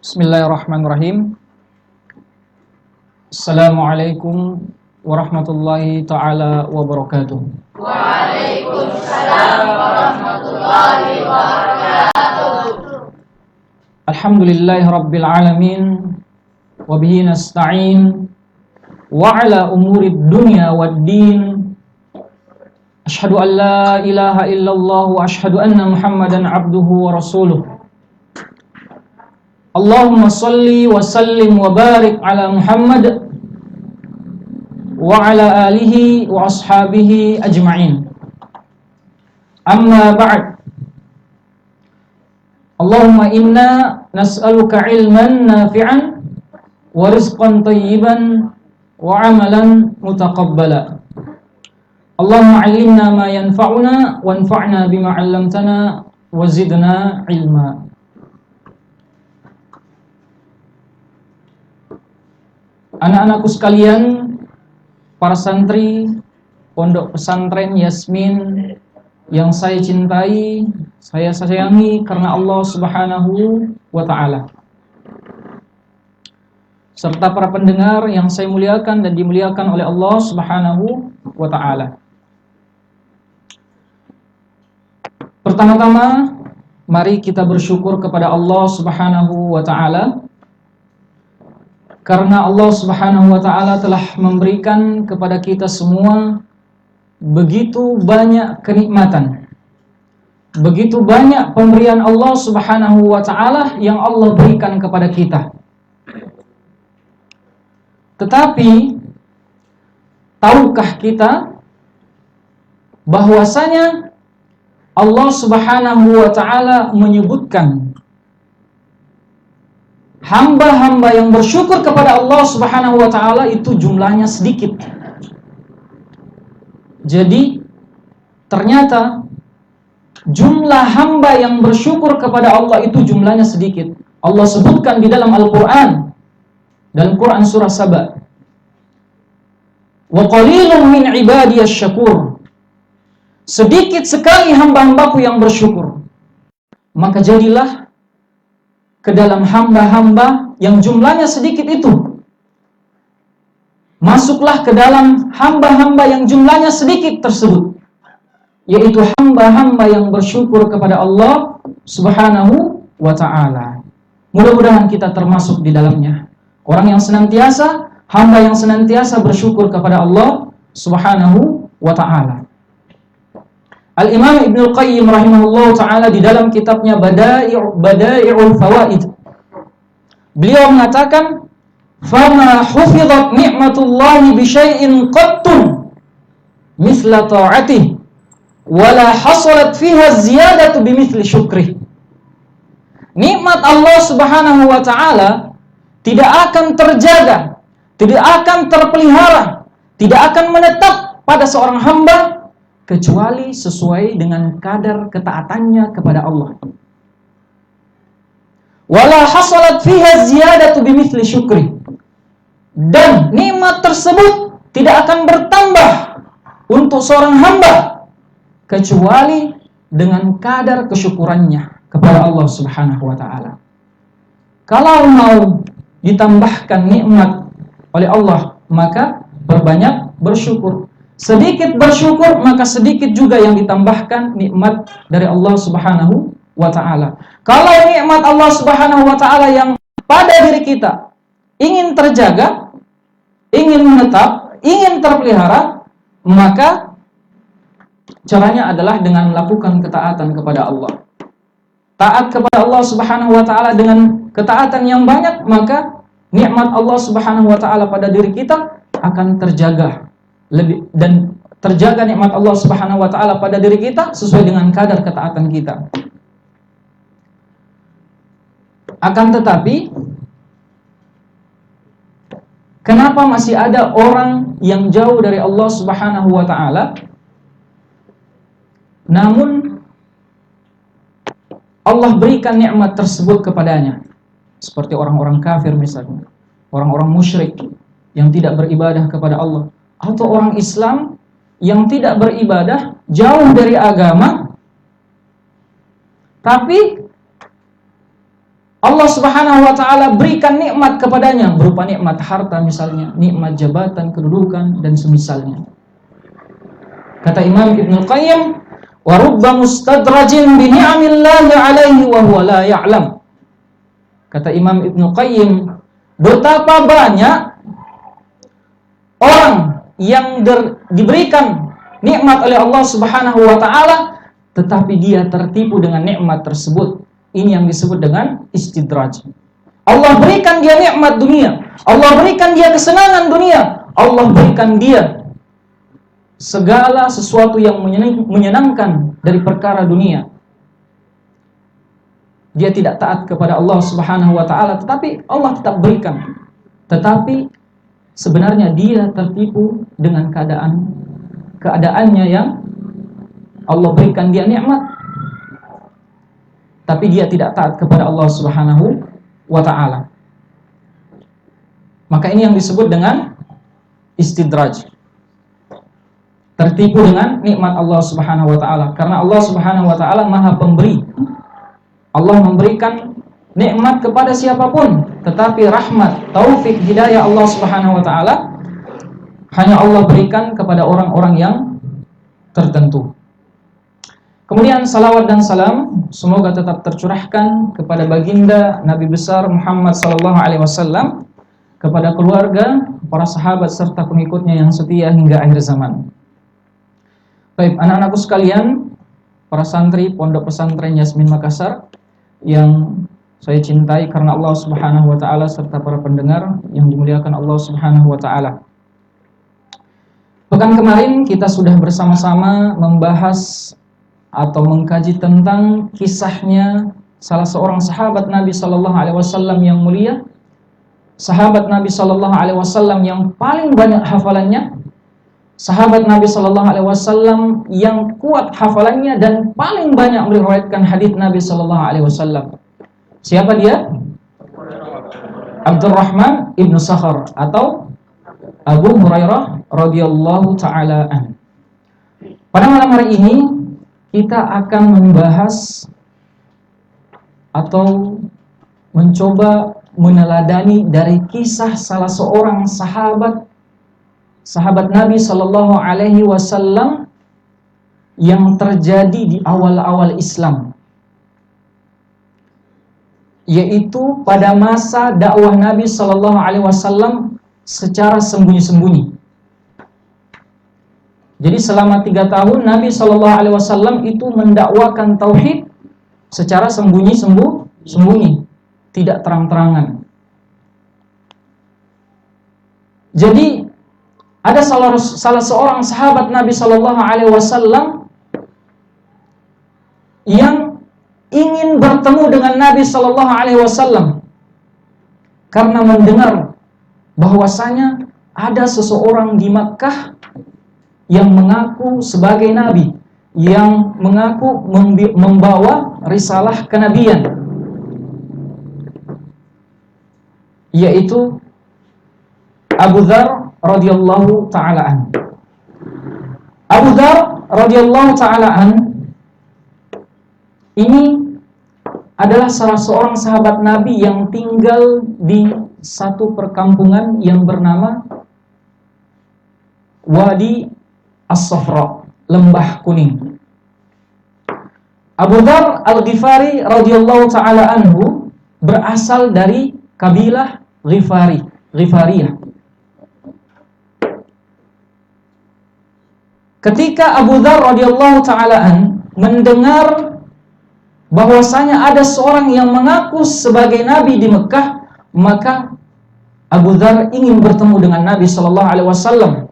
Bismillahirrahmanirrahim. Assalamualaikum warahmatullahi ta'ala wabarakatuh. Waalaikumsalam warahmatullahi wabarakatuh. Alhamdulillahi rabbil alamin, wabihi nasta'in, wa ala umurid dunya wad din. Ashhadu an la ilaha illallah wa ashhadu anna muhammadan abduhu wa rasuluh. Allahumma salli wa sallim wa barik ala Muhammad wa ala alihi wa ashabihi ajma'in. Amma ba'd. Allahumma inna nas'aluka ilman nafi'an wa rizqan tayyiban wa amalan mutaqabbala. Allahumma 'allimna ma yanfa'una wanfa'na bima 'allamtana wa zidna ilma. Anak-anakku sekalian, para santri Pondok Pesantren Yasmin yang saya cintai, saya sayangi karena Allah Subhanahu wa ta'ala, serta para pendengar yang saya muliakan dan dimuliakan oleh Allah Subhanahu wa ta'ala. Pertama-tama, mari kita bersyukur kepada Allah Subhanahu wa ta'ala, karena Allah Subhanahu wa ta'ala telah memberikan kepada kita semua begitu banyak kenikmatan, begitu banyak pemberian Allah Subhanahu wa ta'ala yang Allah berikan kepada kita. Tetapi tahukah kita bahwasanya Allah Subhanahu wa ta'ala menyebutkan hamba-hamba yang bersyukur kepada Allah Subhanahu wa ta'ala itu jumlahnya sedikit. Jadi ternyata jumlah hamba yang bersyukur kepada Allah itu jumlahnya sedikit. Allah sebutkan di dalam Al-Quran, dalam Quran surah Saba, wa qalilun min ibadiyas syakur, sedikit sekali hamba-hambaku yang bersyukur. Maka jadilah ke dalam hamba-hamba yang jumlahnya sedikit itu, masuklah ke dalam hamba-hamba yang jumlahnya sedikit tersebut, yaitu hamba-hamba yang bersyukur kepada Allah Subhanahu wa ta'ala. Mudah-mudahan kita termasuk di dalamnya, orang yang senantiasa, hamba yang senantiasa bersyukur kepada Allah Subhanahu wa ta'ala. Al-Imam Ibnul Qayyim rahimahullah ta'ala di dalam kitabnya Bada'i'ul Fawaid, beliau mengatakan, fama hufidhat ni'matullahi bisyai'in qattun misla ta'atih wala hasalat fiha ziyadatu bimithli syukrih. Nikmat Allah Subhanahu wa ta'ala tidak akan terjaga, tidak akan terpelihara, tidak akan menetap pada seorang hamba kecuali sesuai dengan kadar ketaatannya kepada Allah. Wala hasalat fiha ziyadatu bimithli syukri, dan nikmat tersebut tidak akan bertambah untuk seorang hamba kecuali dengan kadar kesyukurannya kepada Allah Subhanahu wa ta'ala. Kalau mau ditambahkan nikmat oleh Allah, maka berbanyak bersyukur. Sedikit bersyukur, maka sedikit juga yang ditambahkan nikmat dari Allah Subhanahu wa ta'ala. Kalau nikmat Allah Subhanahu wa ta'ala yang pada diri kita ingin terjaga, ingin menetap, ingin terpelihara, maka caranya adalah dengan melakukan ketaatan kepada Allah. Taat kepada Allah Subhanahu wa ta'ala dengan ketaatan yang banyak, maka nikmat Allah Subhanahu wa ta'ala pada diri kita akan terjaga. Dan terjaga nikmat Allah Subhanahu wa ta'ala pada diri kita sesuai dengan kadar ketaatan kita. Akan tetapi, kenapa masih ada orang yang jauh dari Allah Subhanahu wa ta'ala, namun Allah berikan nikmat tersebut kepadanya? Seperti orang-orang kafir misalnya, orang-orang musyrik yang tidak beribadah kepada Allah, atau orang Islam yang tidak beribadah, jauh dari agama, tapi Allah Subhanahu wa taala berikan nikmat kepadanya berupa nikmat harta misalnya, nikmat jabatan, kedudukan dan semisalnya. Kata Imam Ibnu Qayyim, wa rubba mustadrajin bi ni'amillahi 'alaihi wa huwa la ya'lam. Kata Imam Ibnu Qayyim, betapa banyak orang yang diberikan nikmat oleh Allah Subhanahu wa taala tetapi dia tertipu dengan nikmat tersebut. Ini yang disebut dengan istidraj. Allah berikan dia nikmat dunia, Allah berikan dia kesenangan dunia, Allah berikan dia segala sesuatu yang menyenangkan dari perkara dunia. Dia tidak taat kepada Allah Subhanahu wa taala, tetapi Allah tetap berikan. Tetapi sebenarnya dia tertipu dengan keadaannya yang Allah berikan dia nikmat, tapi dia tidak taat kepada Allah Subhanahu wa taala. Maka ini yang disebut dengan istidraj. Tertipu dengan nikmat Allah Subhanahu wa taala, karena Allah Subhanahu wa taala Maha Pemberi. Allah memberikan nikmat kepada siapapun, tetapi rahmat, taufik, hidayah Allah Subhanahu wa taala hanya Allah berikan kepada orang-orang yang tertentu. Kemudian salawat dan salam semoga tetap tercurahkan kepada baginda Nabi besar Muhammad sallallahu alaihi wasallam, kepada keluarga, para sahabat serta pengikutnya yang setia hingga akhir zaman. Baik, anak-anakku sekalian, para santri Pondok Pesantren Yasmin Makassar yang saya cintai karena Allah Subhanahu wa taala serta para pendengar yang dimuliakan Allah Subhanahu wa taala. Pekan kemarin kita sudah bersama-sama membahas atau mengkaji tentang kisahnya salah seorang sahabat Nabi sallallahu alaihi wasallam yang mulia, sahabat Nabi sallallahu alaihi wasallam yang paling banyak hafalannya, sahabat Nabi sallallahu alaihi wasallam yang kuat hafalannya dan paling banyak meriwayatkan hadis Nabi sallallahu alaihi wasallam. Siapa dia? Abdurrahman ibnu Sakhar atau Abu Hurairah radhiyallahu taala anhu. Pada malam hari ini kita akan membahas atau mencoba meneladani dari kisah salah seorang sahabat Nabi sallallahu alaihi wasallam yang terjadi di awal-awal Islam, yaitu pada masa dakwah Nabi sallallahu alaihi wasallam secara sembunyi-sembunyi. Jadi selama 3 tahun Nabi sallallahu alaihi wasallam itu mendakwakan tauhid secara sembunyi, tidak terang-terangan. Jadi ada salah seorang sahabat Nabi sallallahu alaihi wasallam yang ingin bertemu dengan Nabi sallallahu alaihi wasallam karena mendengar bahwasanya ada seseorang di Makkah yang mengaku sebagai nabi, yang mengaku membawa risalah kenabian, yaitu Abu Dzar radhiyallahu taala anhu. Abu Dzar radhiyallahu taala anhu ini adalah salah seorang sahabat Nabi yang tinggal di satu perkampungan yang bernama Wadi As-Safra, Lembah Kuning. Abu Dzar Al-Ghifari radhiyallahu taala anhu berasal dari kabilah Ghifariyah. Ketika Abu Dzar radhiyallahu taala anhu mendengar bahwasanya ada seorang yang mengaku sebagai nabi di Mekah, maka Abu Dzar ingin bertemu dengan Nabi sallallahu alaihi wasallam.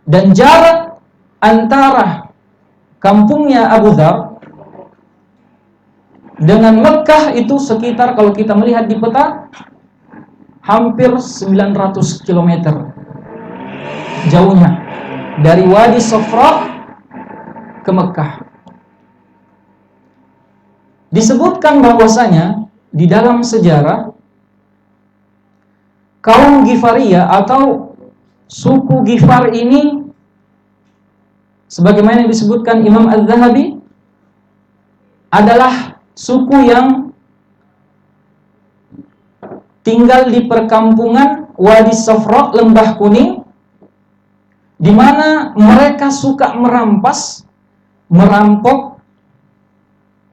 Dan jarak antara kampungnya Abu Dzar dengan Mekah itu sekitar, kalau kita melihat di peta, hampir 900 km jauhnya dari Wadi Safra ke Mekah. Disebutkan bahwasanya di dalam sejarah kaum Ghifariyah atau suku Ghifar ini, sebagaimana yang disebutkan Imam Az-Zahabi, adalah suku yang tinggal di perkampungan Wadi Safra, Lembah Kuning, di mana mereka suka merampok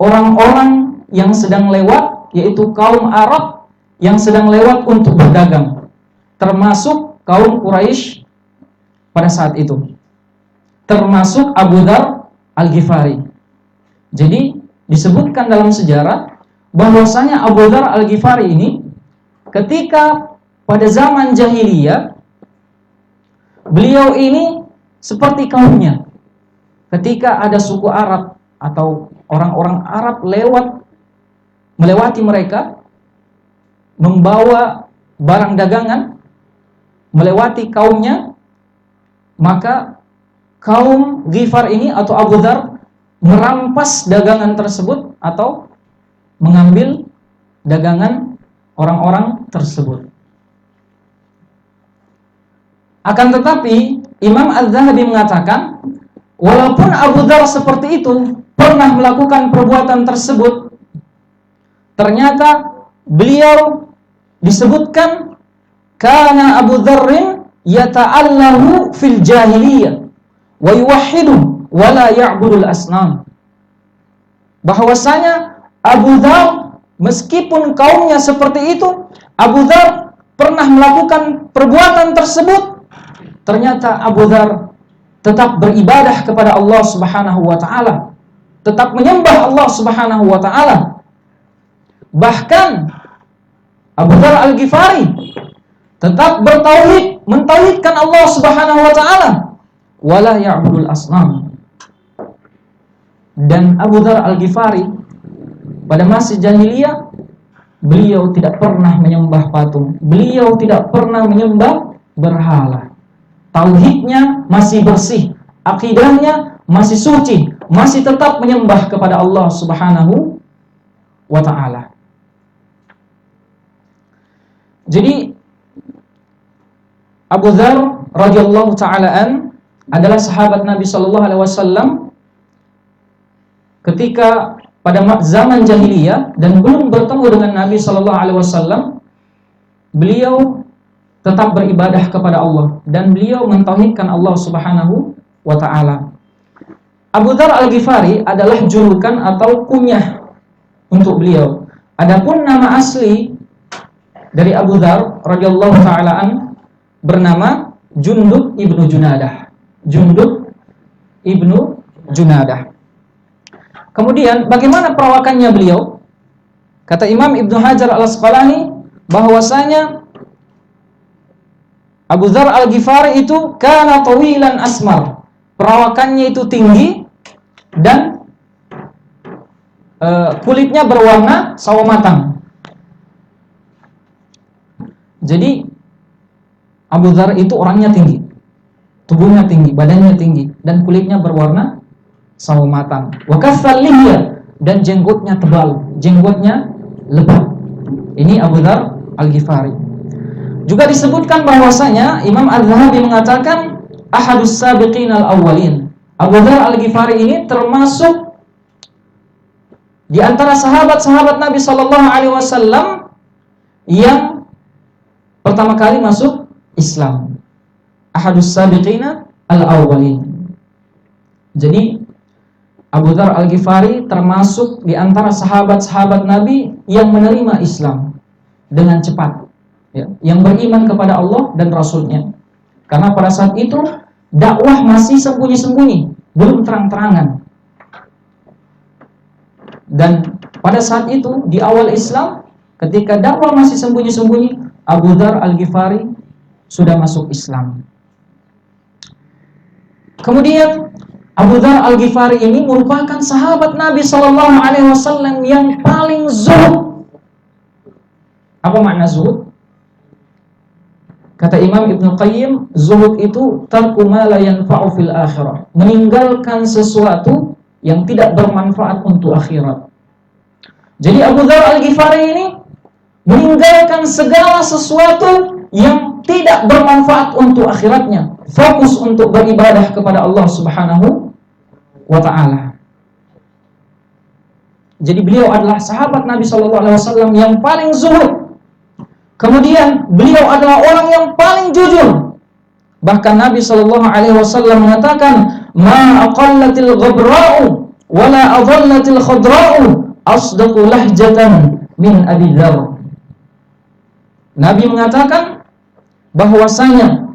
orang-orang yang sedang lewat, yaitu kaum Arab yang sedang lewat untuk berdagang, termasuk kaum Quraisy pada saat itu, termasuk Abu Dzar Al-Ghifari. Jadi disebutkan dalam sejarah bahwasanya Abu Dzar Al-Ghifari ini ketika pada zaman jahiliyah, beliau ini seperti kaumnya. Ketika ada suku Arab atau orang-orang Arab melewati mereka, membawa barang dagangan, melewati kaumnya, maka kaum Ghifar ini atau Abu Dzar merampas dagangan tersebut atau mengambil dagangan orang-orang tersebut. Akan tetapi Imam Az-Zahabi mengatakan, walaupun Abu Dzar seperti itu pernah melakukan perbuatan tersebut, ternyata beliau disebutkan kana Abu Dzarrin yata'allahu fil jahiliyah wa yuwahhidu wa la ya'budul asnam. Bahwasanya Abu Dzar meskipun kaumnya seperti itu, Abu Dzar pernah melakukan perbuatan tersebut, ternyata Abu Dzar tetap beribadah kepada Allah Subhanahu wa taala, tetap menyembah Allah Subhanahu wa taala. Bahkan Abu Dzar Al-Ghifari tetap bertauhid, mentauhidkan Allah Subhanahu wa taala, wala ya'budul asnam. Dan Abu Dzar Al-Ghifari pada masa jahiliyah, beliau tidak pernah menyembah patung, beliau tidak pernah menyembah berhala. Tauhidnya masih bersih, akidahnya masih suci, masih tetap menyembah kepada Allah Subhanahu wa taala. Jadi Abu Dzar radhiyallahu taala adalah sahabat Nabi sallallahu alaihi wasallam ketika pada zaman jahiliyah dan belum bertemu dengan Nabi sallallahu alaihi wasallam, beliau tetap beribadah kepada Allah dan beliau mentauhidkan Allah Subhanahu wa taala. Abu Dzar Al-Ghifari adalah julukan atau kunyah untuk beliau. Adapun nama asli dari Abu Dzar radhiyallahu taala bernama Jundub ibnu Junadah. Jundub ibnu Junadah. Kemudian bagaimana perawakannya beliau? Kata Imam Ibnu Hajar Al-Asqalani bahwasanya Abu Dzar Al-Ghifari itu kana tawilan asmar. Perawakannya itu tinggi dan kulitnya berwarna sawo matang. Jadi Abu Dzar itu orangnya tinggi, tubuhnya tinggi, badannya tinggi, dan kulitnya berwarna sawo matang. Wa kathal lihya, dan jenggotnya tebal, jenggotnya lebat. Ini Abu Dzar Al-Ghifari. Juga disebutkan bahwasanya Imam Az-Zahabi mengatakan ahadus sabiqin al-awwalin. Abu Dzar Al-Ghifari ini termasuk di antara sahabat-sahabat Nabi sallallahu alaihi wasallam yang pertama kali masuk Islam. Ahadus sabiqina al-awwalin. Jadi Abu Dzar Al-Ghifari termasuk di antara sahabat-sahabat Nabi yang menerima Islam dengan cepat, ya, yang beriman kepada Allah dan Rasul-Nya. Karena pada saat itu dakwah masih sembunyi-sembunyi, belum terang-terangan. Dan pada saat itu di awal Islam, ketika dakwah masih sembunyi-sembunyi, Abu Dzar Al-Ghifari sudah masuk Islam. Kemudian Abu Dzar Al-Ghifari ini merupakan sahabat Nabi sallallahu alaihi wasallam yang paling zuhud. Apa makna zuhud? Kata Imam Ibnu Qayyim, zuhud itu tarku ma la yanfa'u fil akhirah, meninggalkan sesuatu yang tidak bermanfaat untuk akhirat. Jadi Abu Dzar Al-Ghifari ini meninggalkan segala sesuatu yang tidak bermanfaat untuk akhiratnya, fokus untuk beribadah kepada Allah Subhanahu wa taala. Jadi beliau adalah sahabat Nabi sallallahu alaihi wasallam yang paling zuhud. Kemudian beliau adalah orang yang paling jujur. Bahkan Nabi sallallahu alaihi wasallam mengatakan, "Ma aqallatil ghabra'u wa la adhallatil khadra'u asdaqu lahjatan min Abi Dzar." Nabi mengatakan bahwasanya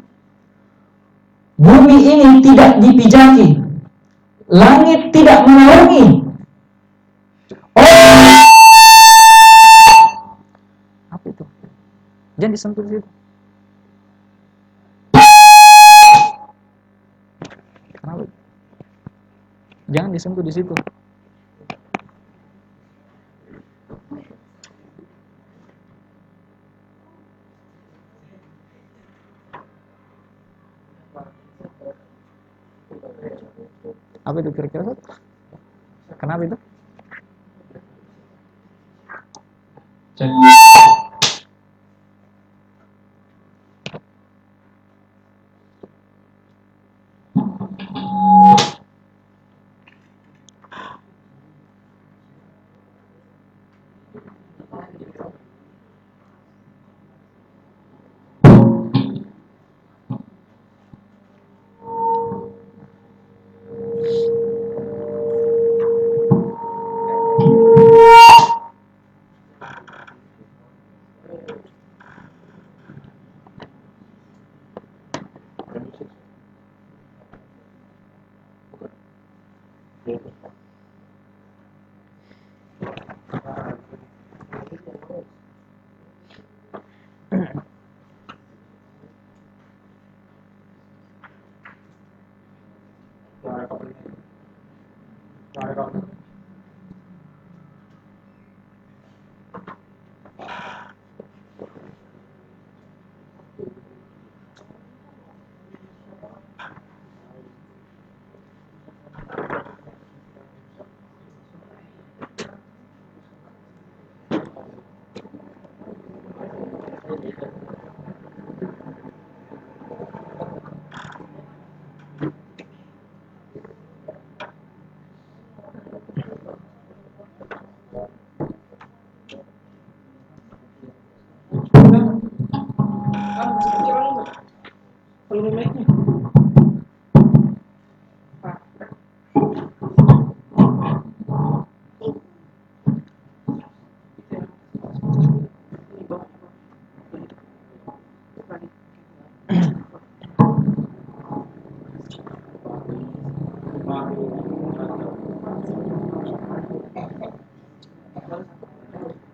bumi ini tidak dipijaki, langit tidak menaungi. Apa itu? Jangan disentuh di situ. Kenapa? Jangan disentuh di situ. Apa itu kira-kira? Kenapa itu? Cek.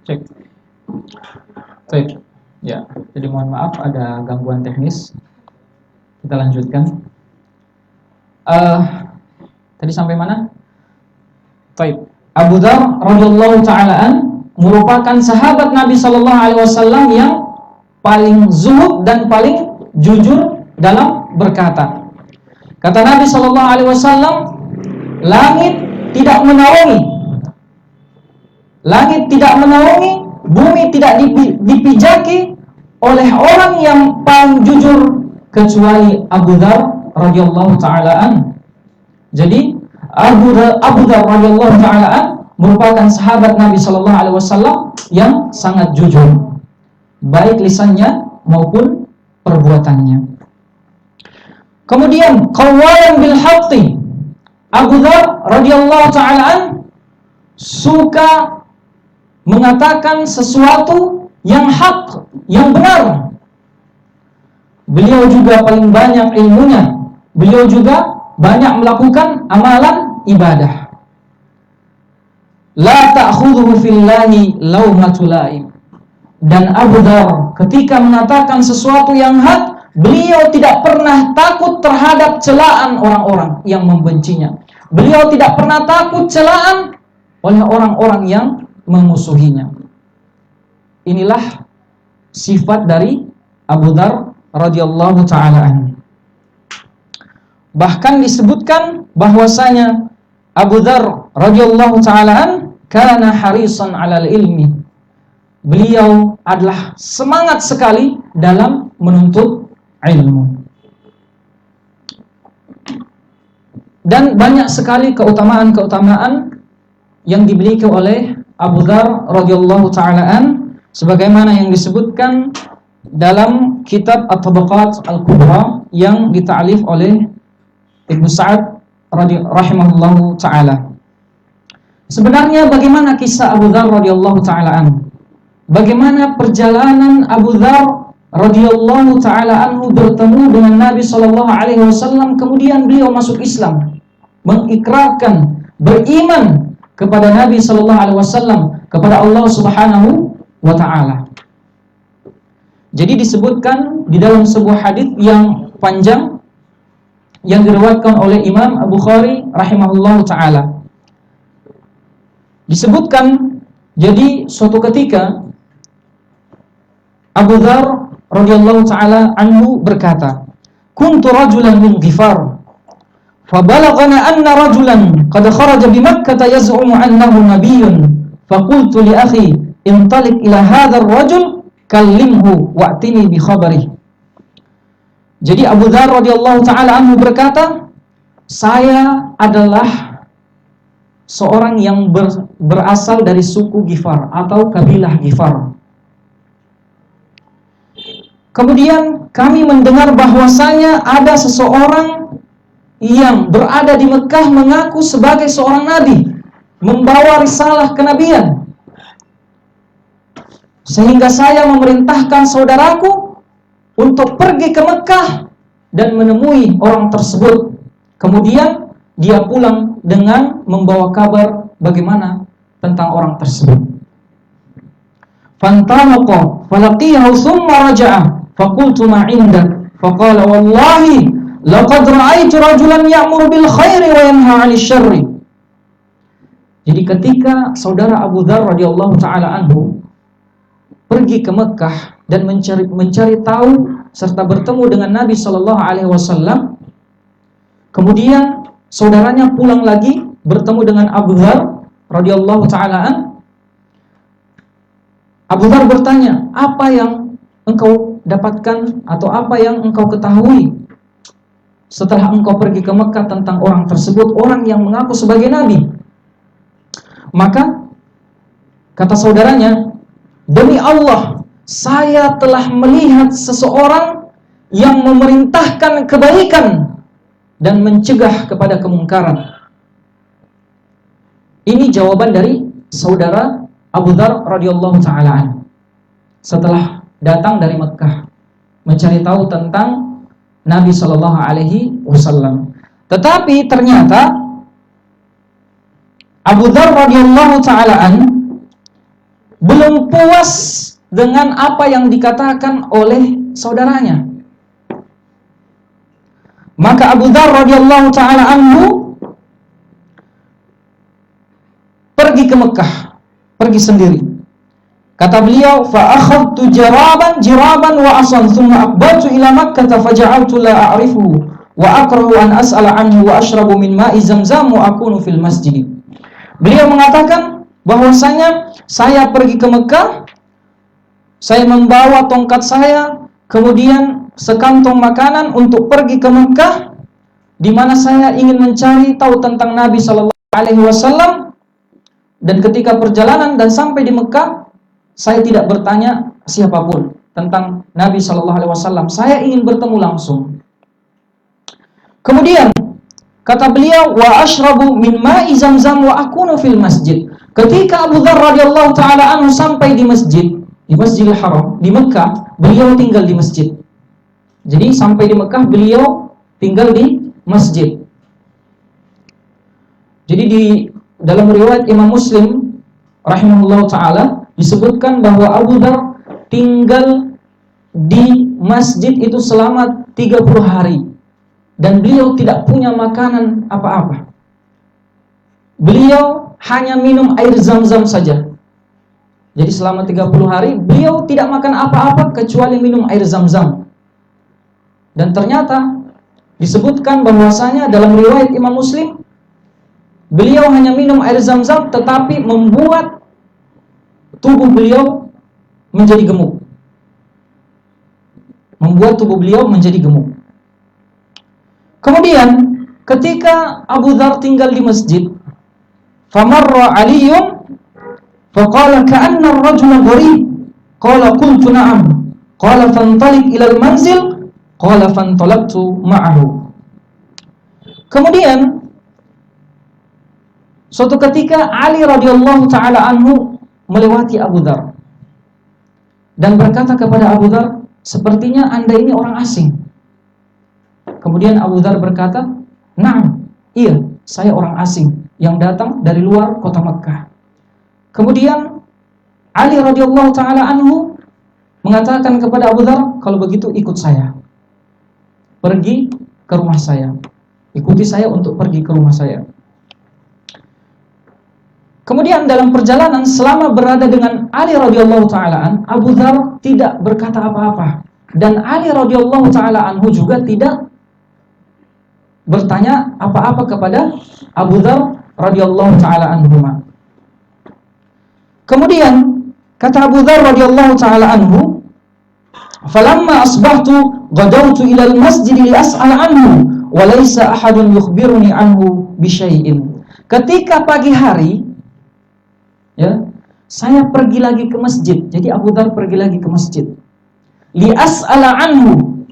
Cek. Baik. Ya, jadi mohon maaf ada gangguan teknis. Kita lanjutkan. Tadi sampai mana? Baik. Abu Dzar radhiyallahu ta'alaan merupakan sahabat Nabi sallallahu alaihi wasallam yang paling zuhud dan paling jujur dalam berkata. Kata Nabi sallallahu alaihi wasallam, langit tidak menaungi, bumi tidak dipijaki oleh orang yang paling jujur kecuali Abu Dzar radhiyallahu ta'alaan. Jadi Abu Dzar radhiyallahu ta'alaan merupakan sahabat Nabi sallallahu alaihi wasallam yang sangat jujur, baik lisannya maupun perbuatannya. Kemudian qawalan bil haqqi, Abu Dzar radhiyallahu ta'alaan suka mengatakan sesuatu yang hak, yang benar. Beliau juga paling banyak ilmunya. Beliau juga banyak melakukan amalan ibadah. La ta'khudhuhu fillahi lawmatu laim. Dan Abu Dzar ketika mengatakan sesuatu yang hak, beliau tidak pernah takut terhadap celaan orang-orang yang membencinya. Beliau tidak pernah takut celaan oleh orang-orang yang memusuhinya. Inilah sifat dari Abu Dzar radhiyallahu ta'ala anhu. Bahkan disebutkan bahwasanya Abu Dzar radhiyallahu ta'ala anhu kana harisan 'alal ilmi. Beliau adalah semangat sekali dalam menuntut ilmu. Dan banyak sekali keutamaan-keutamaan yang dimiliki oleh Abu Dzar radhiyallahu ta'ala an. sebagaimana yang disebutkan dalam kitab At-Tabaqat Al-Kubra yang dita'alif oleh Ibnu Sa'ad rahimahullahu ta'ala. Sebenarnya bagaimana kisah Abu Dzar radhiyallahu ta'ala anhu? Bagaimana perjalanan Abu Dzar radhiyallahu ta'ala anhu bertemu dengan Nabi sallallahu alaihi wasallam, kemudian beliau masuk Islam, mengikrarkan, beriman kepada Nabi sallallahu alaihi wasallam, kepada Allah Subhanahu wa ta'ala. Jadi disebutkan di dalam sebuah hadis yang panjang yang diriwayatkan oleh Imam Al-Bukhari rahimahullahu ta'ala. Disebutkan, jadi suatu ketika Abu Dzar radhiyallahu ta'ala anhu berkata, "Kuntu rajulan min Ghifar, fabalaghana anna rajulan qad kharaja bi Makkah yaz'umu annahu nabiyyun, faqultu li akhi intaliq ila hadzal rajul kallimhu wa'tini bi khabarihi." Jadi Abu Dzar radhiyallahu ta'ala anhu berkata, saya adalah seorang yang berasal dari suku Ghifar atau kabilah Ghifar. Kemudian kami mendengar bahwasanya ada seseorang yang berada di Mekah mengaku sebagai seorang nabi, membawa risalah kenabian. Sehingga saya memerintahkan saudaraku untuk pergi ke Mekah dan menemui orang tersebut. Kemudian dia pulang dengan membawa kabar bagaimana tentang orang tersebut. Fantalaqa falaqiyahu thumma raja'a faqultu ma 'indak faqala wallahi laqad ra'aytu rajulan ya'muru bil khairi wa yanha 'anil syarri. Jadi ketika saudara Abu Dzar radhiyallahu taala anhu pergi ke Mekah dan mencari tahu serta bertemu dengan Nabi sallallahu alaihi wasallam, kemudian saudaranya pulang lagi bertemu dengan Abu Dzar radhiyallahu taala an. Abu Dzar bertanya, "Apa yang engkau dapatkan atau apa yang engkau ketahui setelah engkau pergi ke Mekah tentang orang tersebut, orang yang mengaku sebagai nabi?" Maka kata saudaranya, "Demi Allah, saya telah melihat seseorang yang memerintahkan kebaikan dan mencegah kepada kemungkaran." Ini jawaban dari saudara Abu Dzar radhiyallahu taala anhu setelah datang dari Mekah mencari tahu tentang Nabi sallallahu alaihi wasallam. Tetapi ternyata Abu Dzar radhiyallahu taala anhu belum puas dengan apa yang dikatakan oleh saudaranya. Maka Abu Dzar radhiyallahu taala anhu pergi ke Mekah, pergi sendiri. Kata beliau, fa akhadtu jiraban wa asan thumma aqbaltu ila Makkah faja'altu la a'rifuhu wa akrahu an as'ala anhu wa ashrabu min ma'i zamzam wa akunu fil masjid. Beliau mengatakan bahwasanya saya pergi ke Mekah, saya membawa tongkat saya, kemudian sekantong makanan untuk pergi ke Mekah, di mana saya ingin mencari tahu tentang Nabi sallallahu alaihi wasallam. Dan ketika perjalanan dan sampai di Mekah, saya tidak bertanya siapapun tentang Nabi sallallahu alaihi wasallam. Saya ingin bertemu langsung. Kemudian kata beliau, wa ashrabu min ma'i zamzam wa akunu fil masjid. Ketika Abu Dzar radhiyallahu taala anhu sampai di Masjidil Haram di Mekah, beliau tinggal di masjid. Jadi sampai di Mekah beliau tinggal di masjid. Jadi di dalam riwayat Imam Muslim rahimahullahu taala disebutkan bahwa Abu Dzar tinggal di masjid itu selama 30 hari dan beliau tidak punya makanan apa-apa. Beliau hanya minum air zam-zam saja. Jadi selama 30 hari beliau tidak makan apa-apa kecuali minum air zam-zam. Dan ternyata disebutkan bahwasanya dalam riwayat Imam Muslim, beliau hanya minum air zam-zam tetapi membuat tubuh beliau menjadi gemuk. Membuat tubuh beliau menjadi gemuk. Kemudian ketika Abu Dzar tinggal di masjid, famarra Aliyun faqala ka'anna ar-rajula gharib Qala qultu na'am. Qala fantaliq ila al-manzil. Qala fantalaqtu ma'ahu. Kemudian suatu ketika Ali radhiyallahu taala anhu melewati Abu Dzar dan berkata kepada Abu Dzar, "Sepertinya Anda ini orang asing." Kemudian Abu Dzar berkata, "Na'am, iya, saya orang asing yang datang dari luar kota Mekkah." Kemudian Ali radhiyallahu taala anhu mengatakan kepada Abu Dzar, "Kalau begitu ikut saya. Pergi ke rumah saya. Ikuti saya untuk pergi ke rumah saya." Kemudian dalam perjalanan selama berada dengan Ali radhiyallahu taala Abu Dzar tidak berkata apa-apa dan Ali radhiyallahu taala anhu juga tidak bertanya apa-apa kepada Abu Dzar radhiyallahu taala anhu. Kemudian kata Abu Dzar radhiyallahu taala anhu, "Falamma asbahtu ghadawtu ila al-masjid li as'al anhu wa laysa ahadun yukhbiruni anhu bi syai'in." Ketika pagi hari, ya, saya pergi lagi ke masjid. Jadi Abu Dzar pergi lagi ke masjid. Li as'ala anhu,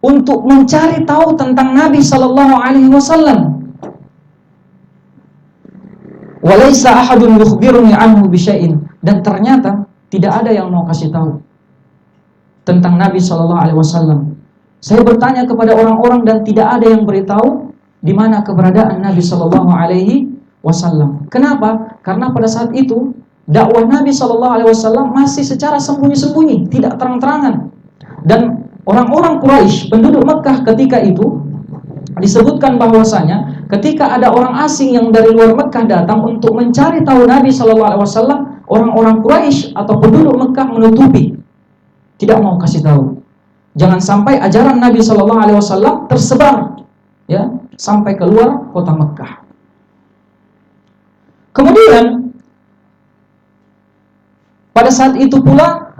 untuk mencari tahu tentang Nabi sallallahu alaihi wasallam. Wa laysa ahadun yukhbiruni anhu bi syai'in, dan ternyata tidak ada yang mau kasih tahu tentang Nabi sallallahu alaihi wasallam. Saya bertanya kepada orang-orang dan tidak ada yang beritahu di mana keberadaan Nabi sallallahu alaihi wasallam. Kenapa? Karena pada saat itu dakwah Nabi sallallahu alaihi wasallam masih secara sembunyi-sembunyi, tidak terang-terangan. Dan orang-orang Quraisy, penduduk Mekkah ketika itu disebutkan bahwasanya ketika ada orang asing yang dari luar Mekkah datang untuk mencari tahu Nabi sallallahu alaihi wasallam, orang-orang Quraisy atau penduduk Mekkah menutupi, tidak mau kasih tahu. Jangan sampai ajaran Nabi sallallahu alaihi wasallam tersebar, ya, sampai keluar kota Mekkah. Kemudian pada saat itu pula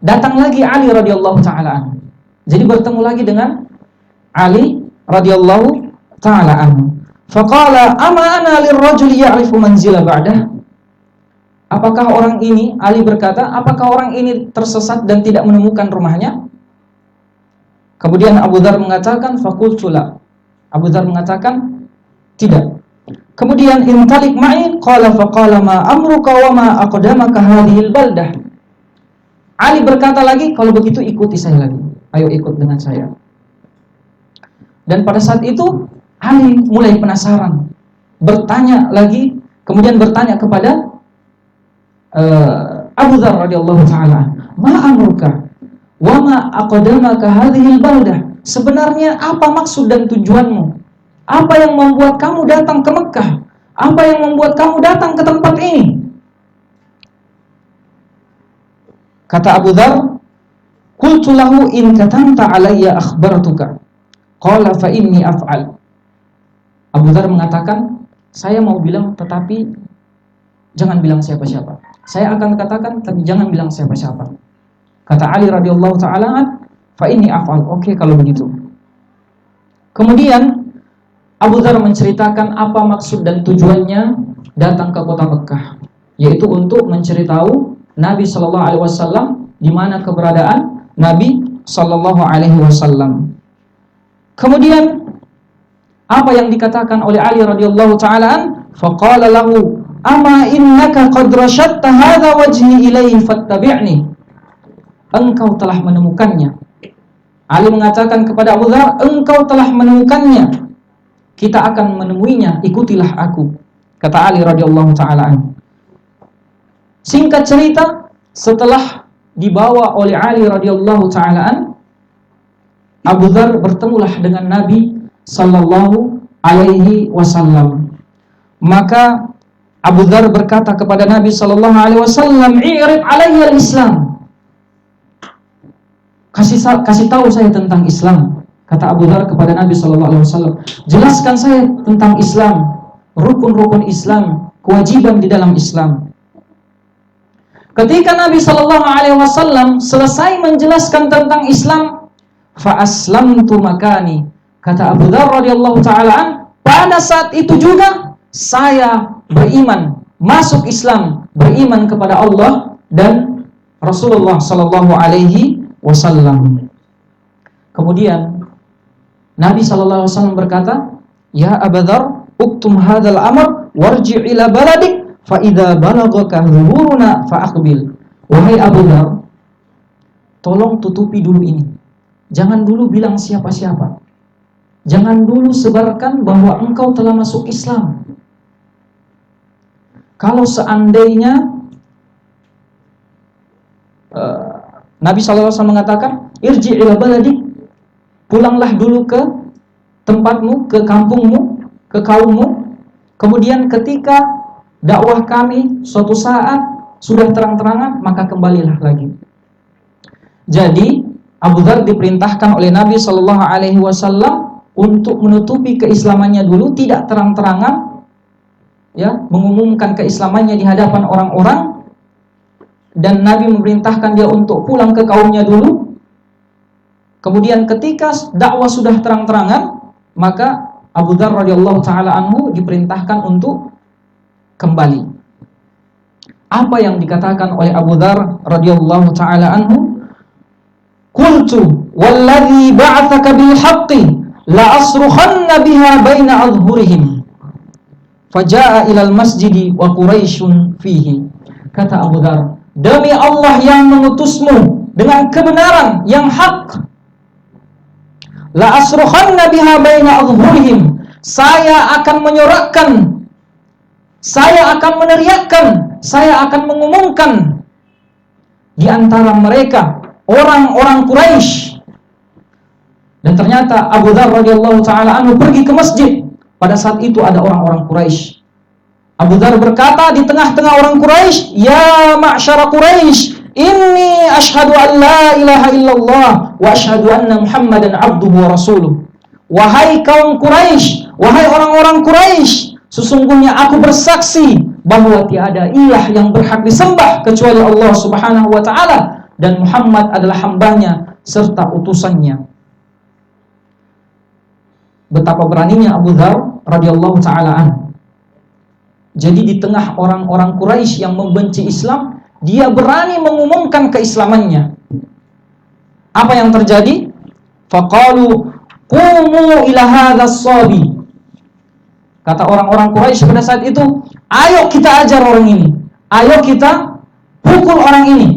datang lagi Ali radhiyallahu taala anhu. Jadi bertemu lagi dengan Ali radhiyallahu taala anhu. Faqala ama ana lirrajuli ya'rifu manzila ba'dah. Apakah orang ini, Ali berkata, apakah orang ini tersesat dan tidak menemukan rumahnya? Kemudian Abu Dzar mengatakan faqultu la. Abu Dzar mengatakan tidak. Kemudian intalik ma'i, qala faqala ma amruka wa ma aqdamaka hadhil baldah. Ali berkata lagi, kalau begitu ikuti saya lagi. Ayo ikut dengan saya. Dan pada saat itu Ali mulai penasaran, bertanya lagi, kemudian bertanya kepada Abu Dzar radhiyallahu taala, ma amruka wa ma aqdamaka hadhil baldah. Sebenarnya apa maksud dan tujuanmu? Apa yang membuat kamu datang ke Mekkah? Apa yang membuat kamu datang ke tempat ini? Kata Abu Dzar, qultu lahu in katamta alayya akhbartuka. Qala fa inni af'al. Abu Dzar mengatakan, saya mau bilang tetapi jangan bilang siapa-siapa. Saya akan katakan tapi jangan bilang siapa-siapa. Kata Ali radhiyallahu taala, fa inni af'al. Oke, kalau begitu. Kemudian Abu Dzar menceritakan apa maksud dan tujuannya datang ke kota Mekkah, yaitu untuk mencari tahu Nabi sallallahu alaihi wasallam, di mana keberadaan Nabi sallallahu alaihi wasallam. Kemudian apa yang dikatakan oleh Ali radhiyallahu taala, faqala lahu ama innaka qad rasyadta hadha wajhi ilaihi fattabi'ni. Engkau telah menemukannya. Ali mengatakan kepada Abu Dzar, engkau telah menemukannya, kita akan menemuinya, ikutilah aku. Kata Ali radhiyallahu taala anhu. Singkat cerita, setelah dibawa oleh Ali radhiyallahu taala anhu, Abu Dzar bertemulah dengan Nabi sallallahu alaihi wasallam. Maka Abu Dzar berkata kepada Nabi sallallahu alaihi wasallam, "I'rid alayya al-Islam." Kasih tahu saya tentang Islam. Kata Abu Dzar kepada Nabi sallallahu alaihi wasallam, jelaskan saya tentang Islam, rukun-rukun Islam, kewajiban di dalam Islam. Ketika Nabi sallallahu alaihi wasallam selesai menjelaskan tentang Islam, fa aslamtu makani. Kata Abu Dzar radhiyallahu taala, pada saat itu juga saya beriman, masuk Islam, beriman kepada Allah dan Rasulullah sallallahu alaihi wasallam. Kemudian Nabi sallallahu alaihi wasallam berkata, "Ya Abu Dzar, uktum hadzal amr warji' ila baladik fa idza balagaka dhuhuruna fa aqbil." Wahai Abu Dzar, tolong tutupi dulu ini. Jangan dulu bilang siapa-siapa. Jangan dulu sebarkan bahwa engkau telah masuk Islam. Kalau seandainya Nabi SAW mengatakan, irji' ila baladik, pulanglah dulu ke tempatmu, ke kampungmu, ke kaummu. Kemudian ketika dakwah kami suatu saat sudah terang-terangan, maka kembalilah lagi. Jadi Abu Dzar diperintahkan oleh Nabi SAW untuk menutupi keislamannya dulu, tidak terang-terangan, ya, mengumumkan keislamannya di hadapan orang-orang. Dan Nabi memerintahkan dia untuk pulang ke kaumnya dulu. Kemudian ketika dakwah sudah terang-terangan, maka Abu Dzar radhiyallahu taala anhu diperintahkan untuk kembali. Apa yang dikatakan oleh Abu Dzar radhiyallahu taala anhu? Qultu walladzi ba'atsaka bil haqqi la asrukhanna biha baina adhhurihim. Faja'a ilal masjidi wa Quraisyun fihi. Kata Abu Dzar, demi Allah yang mengutusmu dengan kebenaran yang hak, la asrukhanna biha baina adhhurihim, saya akan menyorakkan, saya akan meneriakkan, saya akan mengumumkan di antara mereka orang-orang Quraisy. Dan ternyata Abu Dzar radhiyallahu taala anhu pergi ke masjid. Pada saat itu ada orang-orang Quraisy. Abu Dzar berkata di tengah-tengah orang Quraisy, "Ya ma'syara Quraisy, inni asyhadu an la ilaha illallah wa asyhadu anna Muhammadan abduhu wa rasuluh." Wahai kaum Quraisy, wahai orang-orang Quraisy, sesungguhnya aku bersaksi bahwa tiada ilah yang berhak disembah kecuali Allah Subhanahu wa taala, dan Muhammad adalah hambanya serta utusannya. Betapa beraninya Abu Dzar radhiyallahu taala anhu. Jadi di tengah orang-orang Quraisy yang membenci Islam, dia berani mengumumkan keislamannya. Apa yang terjadi? Faqalu qumu ila hadzal sabi. Kata orang-orang Quraisy pada saat itu, ayo kita ajar orang ini, ayo kita pukul orang ini.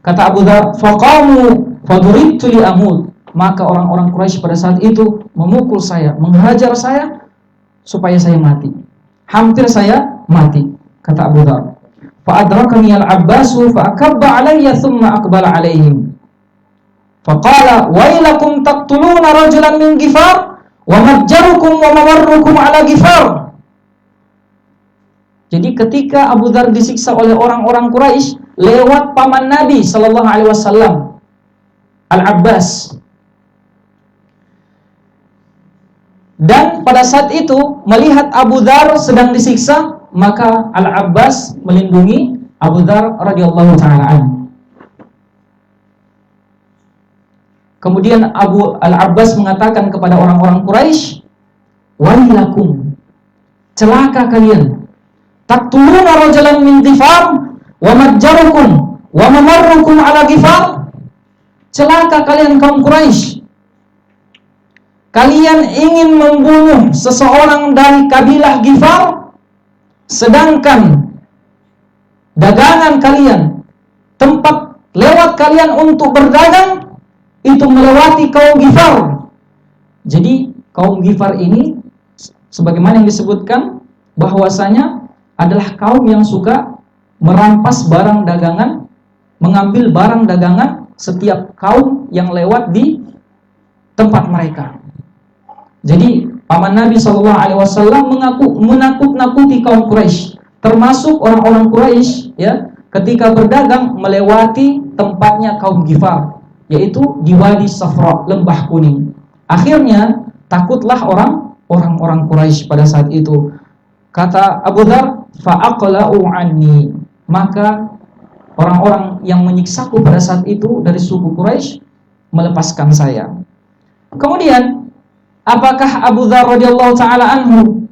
Kata Abu Dzar, faqamu faduribtu li amut. Maka orang-orang Quraisy pada saat itu memukul saya, menghajar saya supaya saya mati. Hampir saya mati. Kata Abu Dzar, fa adrakani al-Abbasu fa akabba alayya thumma aqbala alaihim. Faqala wailakum taqtuluna rajulan min Ghifar wa majjarukum wa mamarrukum ala Ghifar. Jadi ketika Abu Dzar disiksa oleh orang-orang Quraisy lewat paman Nabi sallallahu alaihi wasallam, Al-Abbas. Dan pada saat itu melihat Abu Dzar sedang disiksa, maka Al-Abbas melindungi Abu Dzar radhiyallahu taala anhu. Kemudian Al-Abbas mengatakan kepada orang-orang Quraisy, "Wailakum, celaka kalian. Taqtuluna rajulan min Ghifar wa majjarukum wa mamarrukum ala Ghifar." Celaka kalian kaum Quraisy. Kalian ingin membunuh seseorang dari kabilah Ghifar, sedangkan dagangan kalian, tempat lewat kalian untuk berdagang, itu melewati kaum Ghifar. Jadi kaum Ghifar ini, sebagaimana yang disebutkan, bahwasanya adalah kaum yang suka merampas barang dagangan, mengambil barang dagangan setiap kaum yang lewat di tempat mereka. Jadi paman Nabi SAW menakut-nakuti kaum Quraisy, termasuk orang-orang Quraisy, ya, ketika berdagang melewati tempatnya kaum Ghifar, yaitu di Wadi Safra, lembah kuning. Akhirnya takutlah orang-orang Quraisy pada saat itu. Kata Abu Dzar, fa'aqla'u anni, maka orang-orang yang menyiksaku pada saat itu dari suku Quraisy melepaskan saya. Kemudian apakah Abu Dzar radhiyallahu taala anhu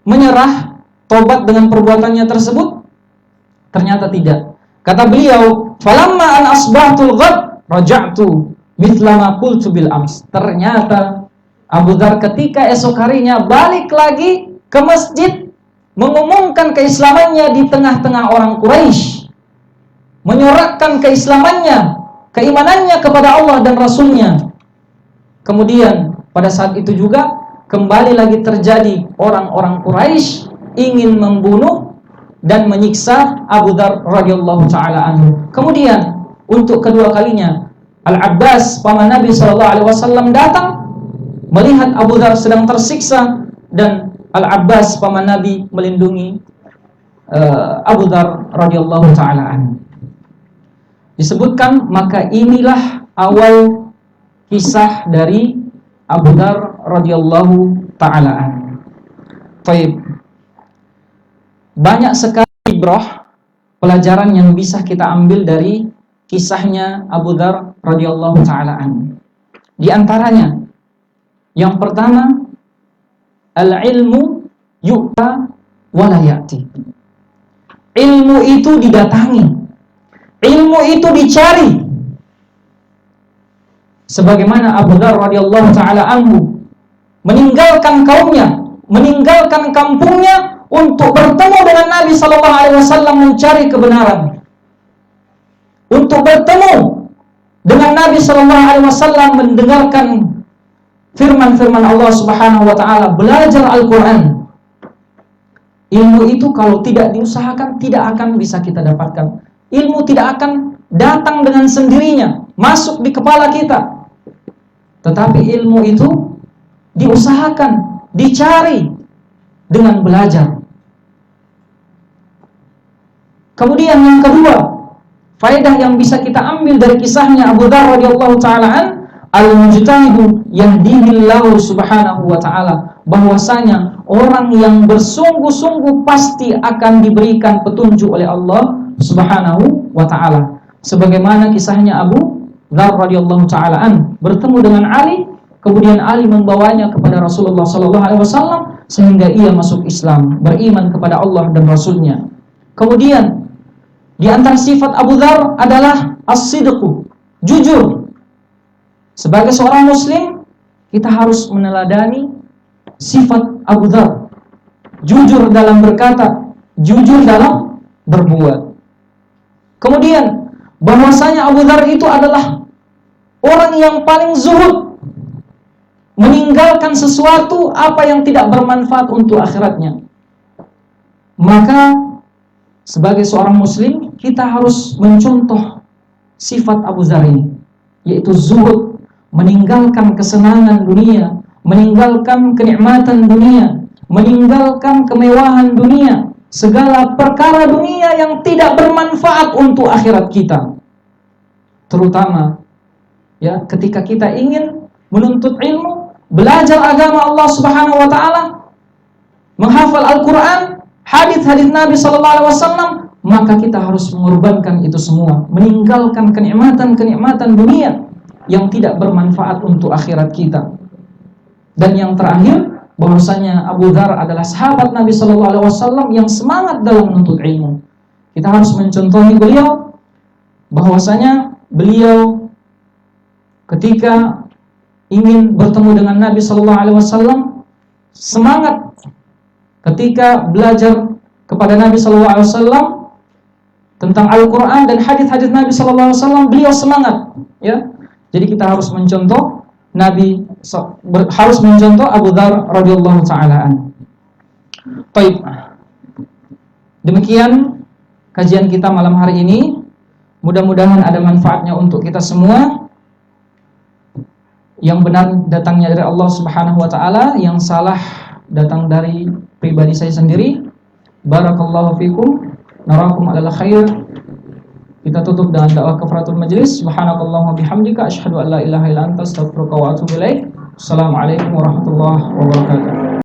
menyerah, tobat dengan perbuatannya tersebut? Ternyata tidak. Kata beliau, "Falamma an asbahtul ghad raja'tu mithla ma qultu bil ams." Ternyata Abu Dzar ketika esok harinya balik lagi ke masjid mengumumkan keislamannya di tengah-tengah orang Quraisy, menyorakkan keislamannya, keimanannya kepada Allah dan Rasulnya. Kemudian pada saat itu juga kembali lagi terjadi orang-orang Quraisy ingin membunuh dan menyiksa Abu Dzar radhiyallahu taala anhu. Kemudian untuk kedua kalinya Al-Abbas paman Nabi sallallahu alaihi wasallam datang melihat Abu Dzar sedang tersiksa, dan Al-Abbas paman Nabi melindungi Abu Dzar radhiyallahu taala anhu. Disebutkan, maka inilah awal kisah dari Abu Dzar radhiyallahu taala anhu. Baik. Banyak sekali ibrah, pelajaran yang bisa kita ambil dari kisahnya Abu Dzar radhiyallahu taala anhu. Di antaranya, yang pertama, al-ilmu yu'ta wa la ya'ti. Ilmu itu didatangi, ilmu itu dicari. Sebagaimana Abu Dzar radhiyallahu taala anhu meninggalkan kaumnya, meninggalkan kampungnya untuk bertemu dengan Nabi sallallahu alaihi wasallam mencari kebenaran. Untuk bertemu dengan Nabi sallallahu alaihi wasallam mendengarkan firman-firman Allah Subhanahu wa taala, belajar Al-Qur'an. Ilmu itu kalau tidak diusahakan tidak akan bisa kita dapatkan. Ilmu tidak akan datang dengan sendirinya, masuk di kepala kita. Tetapi ilmu itu diusahakan, dicari dengan belajar. Kemudian yang kedua, faedah yang bisa kita ambil dari kisahnya Abu Dzar radhiyallahu taala an, al-mujtahidu yahdihillahu subhanahu wa ta'ala, bahwasanya orang yang bersungguh-sungguh pasti akan diberikan petunjuk oleh Allah subhanahu wa ta'ala. Sebagaimana kisahnya Abu Dzar radhiyallahu taala an bertemu dengan Ali, kemudian Ali membawanya kepada Rasulullah sallallahu alaihi wasallam sehingga ia masuk Islam, beriman kepada Allah dan Rasulnya. Kemudian di antara sifat Abu Dzar adalah as-sidqu, jujur. Sebagai seorang muslim, kita harus meneladani sifat Abu Dzar. Jujur dalam berkata, jujur dalam berbuat. Kemudian, bahwasanya Abu Dzar itu adalah orang yang paling zuhud, meninggalkan sesuatu apa yang tidak bermanfaat untuk akhiratnya. Maka sebagai seorang muslim, kita harus mencontoh sifat Abu Dzar ini, yaitu zuhud, meninggalkan kesenangan dunia, meninggalkan kenikmatan dunia, meninggalkan kemewahan dunia, segala perkara dunia yang tidak bermanfaat untuk akhirat kita. Terutama ya ketika kita ingin menuntut ilmu, belajar agama Allah Subhanahu wa taala, menghafal Al-Qur'an, hadis-hadis Nabi sallallahu alaihi wasallam, maka kita harus mengorbankan itu semua, meninggalkan kenikmatan-kenikmatan dunia yang tidak bermanfaat untuk akhirat kita. Dan yang terakhir, bahwasanya Abu Dzar adalah sahabat Nabi sallallahu alaihi wasallam yang semangat dalam menuntut ilmu. Kita harus mencontohi beliau, bahwasanya beliau ketika ingin bertemu dengan Nabi sallallahu alaihi wasallam semangat. Ketika belajar kepada Nabi sallallahu alaihi wasallam tentang Al-Qur'an dan hadis-hadis Nabi sallallahu alaihi wasallam, beliau semangat, ya. Jadi kita harus mencontoh harus mencontoh Abu Dzar radhiyallahu taala anhu. Baik. Demikian kajian kita malam hari ini. Mudah-mudahan ada manfaatnya untuk kita semua. Yang benar datangnya dari Allah Subhanahu wa taala, yang salah datang dari pribadi saya sendiri. Barakallahu fikum. Narakum alal khair. Kita tutup dengan doa kafaratul majlis. Subhanakallahumma bihamdika asyhadu an la ilaha illa anta astaghfiruka wa atubu ilaik. Assalamualaikum warahmatullahi wabarakatuh.